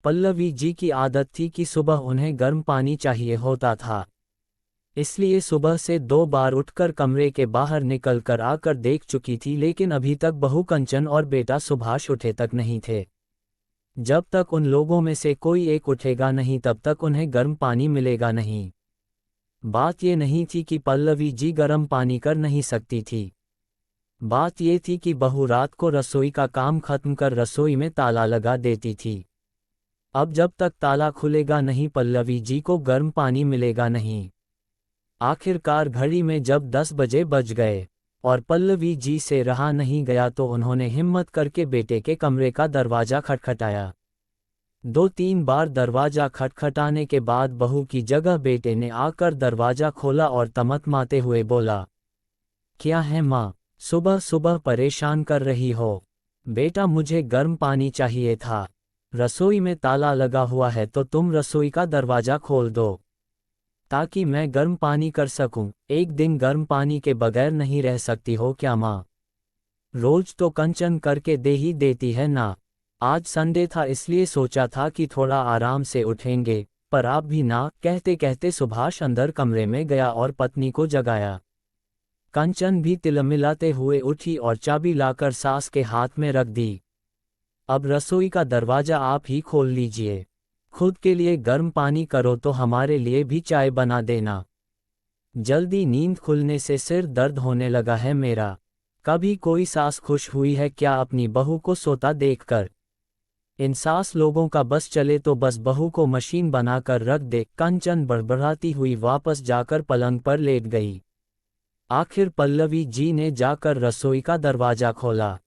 पल्लवी जी की आदत थी कि सुबह उन्हें गर्म पानी चाहिए होता था। इसलिए सुबह से 2 बार उठकर कमरे के बाहर निकलकर आकर देख चुकी थी, लेकिन अभी तक बहू कंचन और बेटा सुभाष उठे तक नहीं थे। जब तक उन लोगों में से कोई एक उठेगा नहीं तब तक उन्हें गर्म पानी मिलेगा नहीं। बात ये नहीं थी कि पल्लवी जी गर्म पानी कर नहीं सकती थी। बात ये थी कि बहू रात को रसोई का काम खत्म कर रसोई में ताला लगा देती थी। अब जब तक ताला खुलेगा नहीं पल्लवी जी को गर्म पानी मिलेगा नहीं। आखिरकार घड़ी में जब 10 बजे बज गए और पल्लवी जी से रहा नहीं गया तो उन्होंने हिम्मत करके बेटे के कमरे का दरवाज़ा खटखटाया। 2-3 बार दरवाज़ा खटखटाने के बाद बहू की जगह बेटे ने आकर दरवाज़ा खोला और तमतमाते हुए बोला, क्या है माँ, सुबह सुबह परेशान कर रही हो? बेटा मुझे गर्म पानी चाहिए था। रसोई में ताला लगा हुआ है तो तुम रसोई का दरवाज़ा खोल दो ताकि मैं गर्म पानी कर सकूं। एक दिन गर्म पानी के बगैर नहीं रह सकती हो क्या माँ? रोज तो कंचन करके दे ही देती है ना। आज संडे था इसलिए सोचा था कि थोड़ा आराम से उठेंगे, पर आप भी ना। कहते कहते सुभाष अंदर कमरे में गया और पत्नी को जगाया। कंचन भी तिलमिलाते हुए उठी और चाबी लाकर सास के हाथ में रख दी। अब रसोई का दरवाज़ा आप ही खोल लीजिए। खुद के लिए गर्म पानी करो तो हमारे लिए भी चाय बना देना। जल्दी, नींद खुलने से सिर दर्द होने लगा है मेरा। कभी कोई सास खुश हुई है क्या अपनी बहू को सोता देखकर? इन सास लोगों का बस चले तो बस बहू को मशीन बनाकर रख दे। कंचन बड़बड़ाती हुई वापस जाकर पलंग पर लेट गई। आखिर पल्लवी जी ने जाकर रसोई का दरवाज़ा खोला,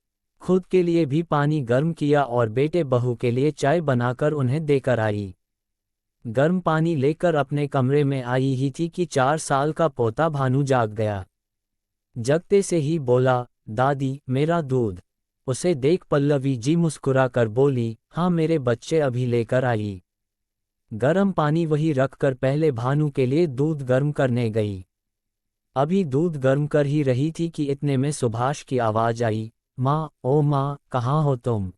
खुद के लिए भी पानी गर्म किया और बेटे बहू के लिए चाय बनाकर उन्हें देकर आई। गर्म पानी लेकर अपने कमरे में आई ही थी कि 4 साल का पोता भानु जाग गया। जगते से ही बोला, दादी मेरा दूध। उसे देख पल्लवी जी मुस्कुरा कर बोली, हाँ मेरे बच्चे अभी लेकर आई। गर्म पानी वही रखकर पहले भानु के लिए दूध गर्म करने गई। अभी दूध गर्म कर ही रही थी कि इतने में सुभाष की आवाज़ आई, माँ, ओ माँ, कहाँ हो तुम?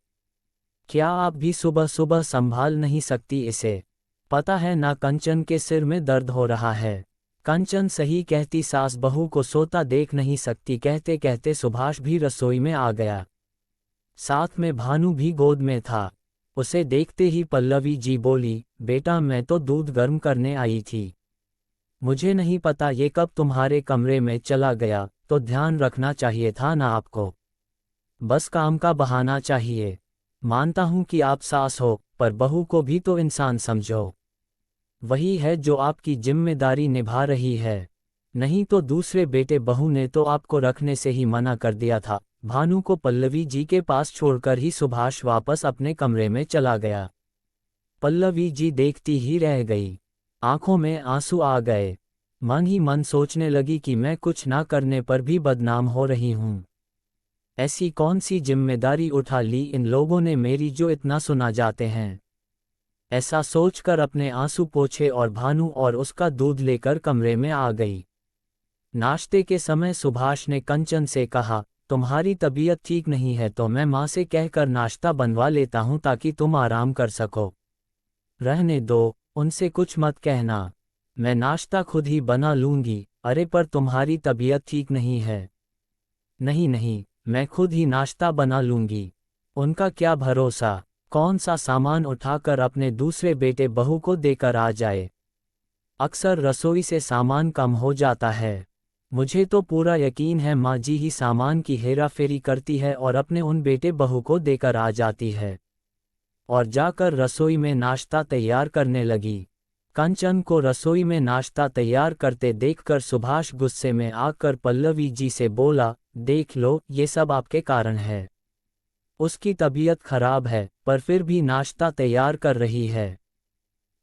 क्या आप भी सुबह सुबह संभाल नहीं सकती इसे? पता है ना कंचन के सिर में दर्द हो रहा है। कंचन सही कहती, सास बहू को सोता देख नहीं सकती। कहते कहते सुभाष भी रसोई में आ गया। साथ में भानु भी गोद में था। उसे देखते ही पल्लवी जी बोली, बेटा मैं तो दूध गर्म करने आई थी। मुझे नहीं पता ये कब तुम्हारे कमरे में चला गया, तो ध्यान रखना चाहिए था ना आपको। बस काम का बहाना चाहिए। मानता हूं कि आप सास हो, पर बहू को भी तो इंसान समझो। वही है जो आपकी जिम्मेदारी निभा रही है। नहीं तो दूसरे बेटे बहू ने तो आपको रखने से ही मना कर दिया था। भानु को पल्लवी जी के पास छोड़कर ही सुभाष वापस अपने कमरे में चला गया। पल्लवी जी देखती ही रह गई। आंखों में आंसू आ गए। मन ही मन सोचने लगी कि मैं कुछ ना करने पर भी बदनाम हो रही हूँ। ऐसी कौन सी जिम्मेदारी उठा ली इन लोगों ने मेरी जो इतना सुना जाते हैं। ऐसा सोचकर अपने आंसू पोंछे और भानु और उसका दूध लेकर कमरे में आ गई। नाश्ते के समय सुभाष ने कंचन से कहा, तुम्हारी तबीयत ठीक नहीं है तो मैं माँ से कहकर नाश्ता बनवा लेता हूँ ताकि तुम आराम कर सको। रहने दो, उनसे कुछ मत कहना, मैं नाश्ता खुद ही बना लूँगी। अरे पर तुम्हारी तबीयत ठीक नहीं है। नहीं नहीं, मैं खुद ही नाश्ता बना लूँगी। उनका क्या भरोसा, कौन सा सामान उठाकर अपने दूसरे बेटे बहू को देकर आ जाए। अक्सर रसोई से सामान कम हो जाता है। मुझे तो पूरा यकीन है माँ जी ही सामान की हेराफेरी करती है और अपने उन बेटे बहू को देकर आ जाती है। और जाकर रसोई में नाश्ता तैयार करने लगी। कंचन को रसोई में नाश्ता तैयार करते देखकर सुभाष गुस्से में आकर पल्लवी जी से बोला, देख लो ये सब आपके कारण है। उसकी तबीयत खराब है पर फिर भी नाश्ता तैयार कर रही है।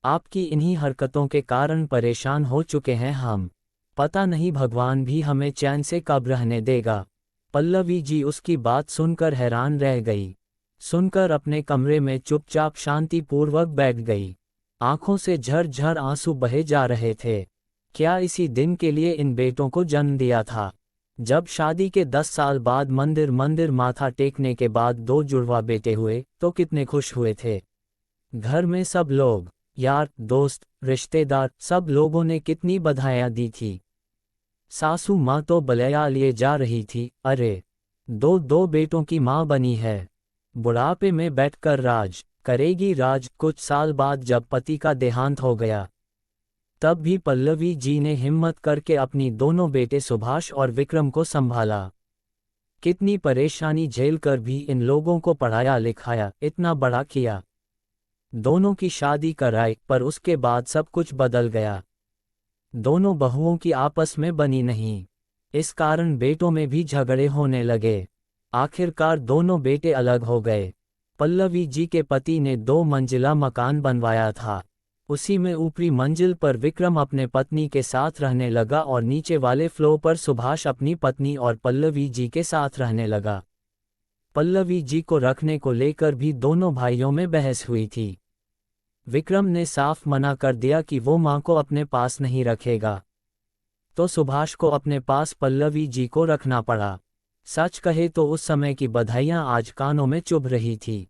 आपकी इन्हीं हरकतों के कारण परेशान हो चुके हैं हम। पता नहीं भगवान भी हमें चैन से कब रहने देगा। पल्लवी जी उसकी बात सुनकर हैरान रह गई। सुनकर अपने कमरे में चुपचाप शांतिपूर्वक बैठ गई। आंखों से झरझर आंसू बहे जा रहे थे। क्या इसी दिन के लिए इन बेटों को जन्म दिया था? जब शादी के 10 साल बाद मंदिर माथा टेकने के बाद 2 जुड़वा बेटे हुए तो कितने खुश हुए थे। घर में सब लोग, यार दोस्त रिश्तेदार, सब लोगों ने कितनी बधाइयाँ दी थी। सासू माँ तो बलैया लिए जा रही थी, अरे दो दो बेटों की माँ बनी है, बुढ़ापे में बैठकर राज करेगी राज। कुछ साल बाद जब पति का देहांत हो गया, तब भी पल्लवी जी ने हिम्मत करके अपनी दोनों बेटे सुभाष और विक्रम को संभाला। कितनी परेशानी झेलकर भी इन लोगों को पढ़ाया लिखाया, इतना बड़ा किया, दोनों की शादी कराई, पर उसके बाद सब कुछ बदल गया। दोनों बहुओं की आपस में बनी नहीं, इस कारण बेटों में भी झगड़े होने लगे। आखिरकार दोनों बेटे अलग हो गए। पल्लवी जी के पति ने 2 मंजिला मकान बनवाया था, उसी में ऊपरी मंजिल पर विक्रम अपने पत्नी के साथ रहने लगा और नीचे वाले फ्लोर पर सुभाष अपनी पत्नी और पल्लवी जी के साथ रहने लगा। पल्लवी जी को रखने को लेकर भी दोनों भाइयों में बहस हुई थी। विक्रम ने साफ मना कर दिया कि वो मां को अपने पास नहीं रखेगा, तो सुभाष को अपने पास पल्लवी जी को रखना पड़ा। सच कहे तो उस समय की बधाइयां आज कानों में चुभ रही थी।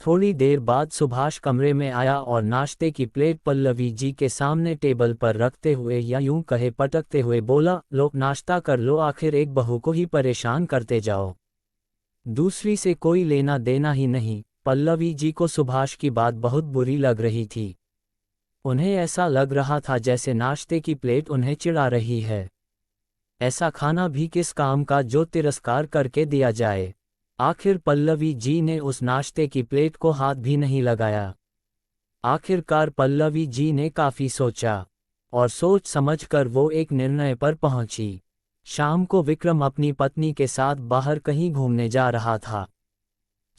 थोड़ी देर बाद सुभाष कमरे में आया और नाश्ते की प्लेट पल्लवी जी के सामने टेबल पर रखते हुए, या यूं कहे पटकते हुए बोला, लो नाश्ता कर लो, आखिर एक बहू को ही परेशान करते जाओ, दूसरी से कोई लेना देना ही नहीं। पल्लवी जी को सुभाष की बात बहुत बुरी लग रही थी। उन्हें ऐसा लग रहा था जैसे नाश्ते की प्लेट उन्हें चिढ़ा रही है। ऐसा खाना भी किस काम का जो तिरस्कार करके दिया जाए। आखिर पल्लवी जी ने उस नाश्ते की प्लेट को हाथ भी नहीं लगाया। आखिरकार पल्लवी जी ने काफी सोचा और सोच समझकर वो एक निर्णय पर पहुंची। शाम को विक्रम अपनी पत्नी के साथ बाहर कहीं घूमने जा रहा था।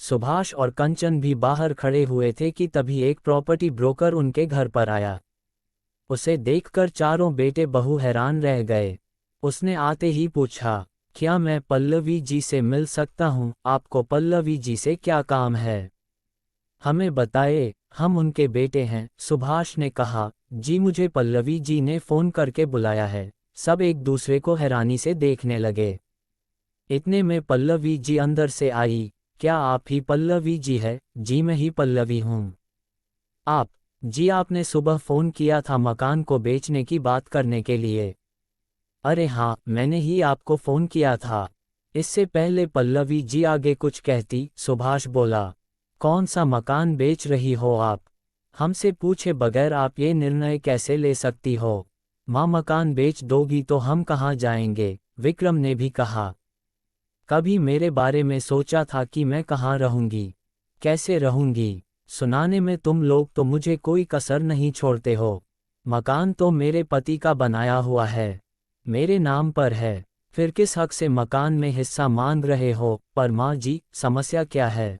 सुभाष और कंचन भी बाहर खड़े हुए थे कि तभी एक प्रॉपर्टी ब्रोकर उनके घर पर आया। उसे देखकर चारों बेटे बहू हैरान रह गए। उसने आते ही पूछा, क्या मैं पल्लवी जी से मिल सकता हूँ? आपको पल्लवी जी से क्या काम है, हमें बताए, हम उनके बेटे हैं। सुभाष ने कहा, जी मुझे पल्लवी जी ने फ़ोन करके बुलाया है। सब एक दूसरे को हैरानी से देखने लगे। इतने में पल्लवी जी अंदर से आई। क्या आप ही पल्लवी जी है? जी मैं ही पल्लवी हूँ। आप? जी आपने सुबह फ़ोन किया था मकान को बेचने की बात करने के लिए। अरे हाँ, मैंने ही आपको फ़ोन किया था। इससे पहले पल्लवी जी आगे कुछ कहती, सुभाष बोला, कौन सा मकान बेच रही हो आप? हमसे पूछे बगैर आप ये निर्णय कैसे ले सकती हो? माँ मकान बेच दोगी तो हम कहाँ जाएंगे? विक्रम ने भी कहा, कभी मेरे बारे में सोचा था कि मैं कहाँ रहूंगी, कैसे रहूंगी? सुनाने में तुम लोग तो मुझे कोई कसर नहीं छोड़ते हो। मकान तो मेरे पति का बनाया हुआ है, मेरे नाम पर है, फिर किस हक से मकान में हिस्सा मांग रहे हो? पर माँ जी, समस्या क्या है?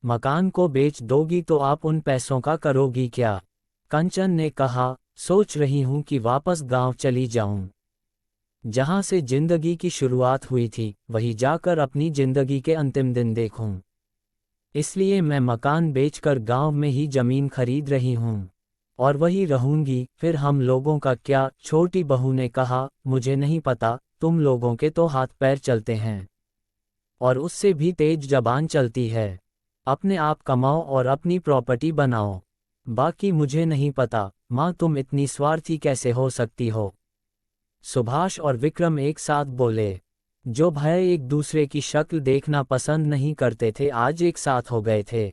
मकान को बेच दोगी तो आप उन पैसों का करोगी क्या? कंचन ने कहा, सोच रही हूँ कि वापस गांव चली जाऊं, जहां से जिंदगी की शुरुआत हुई थी, वहीं जाकर अपनी जिंदगी के अंतिम दिन देखूं। इसलिए मैं मकान बेचकर गांव में ही जमीन खरीद रही हूं और वही रहूंगी। फिर हम लोगों का क्या? छोटी बहू ने कहा, मुझे नहीं पता, तुम लोगों के तो हाथ पैर चलते हैं और उससे भी तेज जबान चलती है। अपने आप कमाओ और अपनी प्रॉपर्टी बनाओ, बाकी मुझे नहीं पता। माँ तुम इतनी स्वार्थी कैसे हो सकती हो? सुभाष और विक्रम एक साथ बोले। जो भाई एक दूसरे की शक्ल देखना पसंद नहीं करते थे, आज एक साथ हो गए थे।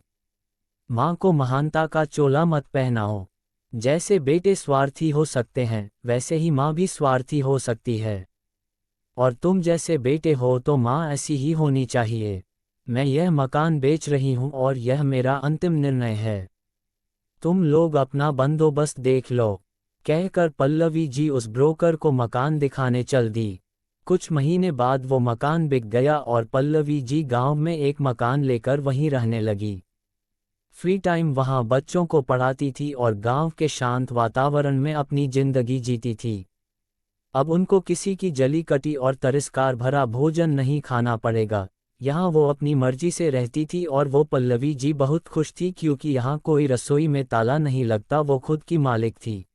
माँ को महानता का चोला मत पहनाओ। जैसे बेटे स्वार्थी हो सकते हैं, वैसे ही माँ भी स्वार्थी हो सकती है, और तुम जैसे बेटे हो तो माँ ऐसी ही होनी चाहिए। मैं यह मकान बेच रही हूँ और यह मेरा अंतिम निर्णय है। तुम लोग अपना बंदोबस्त देख लो, कहकर पल्लवी जी उस ब्रोकर को मकान दिखाने चल दी। कुछ महीने बाद वो मकान बिक गया और पल्लवी जी गांव में एक मकान लेकर वहीं रहने लगी। फ्री टाइम वहां बच्चों को पढ़ाती थी और गांव के शांत वातावरण में अपनी जिंदगी जीती थी। अब उनको किसी की जली कटी और तिरस्कार भरा भोजन नहीं खाना पड़ेगा। यहाँ वो अपनी मर्जी से रहती थी और वो पल्लवी जी बहुत खुश थी, क्योंकि यहाँ कोई रसोई में ताला नहीं लगता, वो खुद की मालिक थी।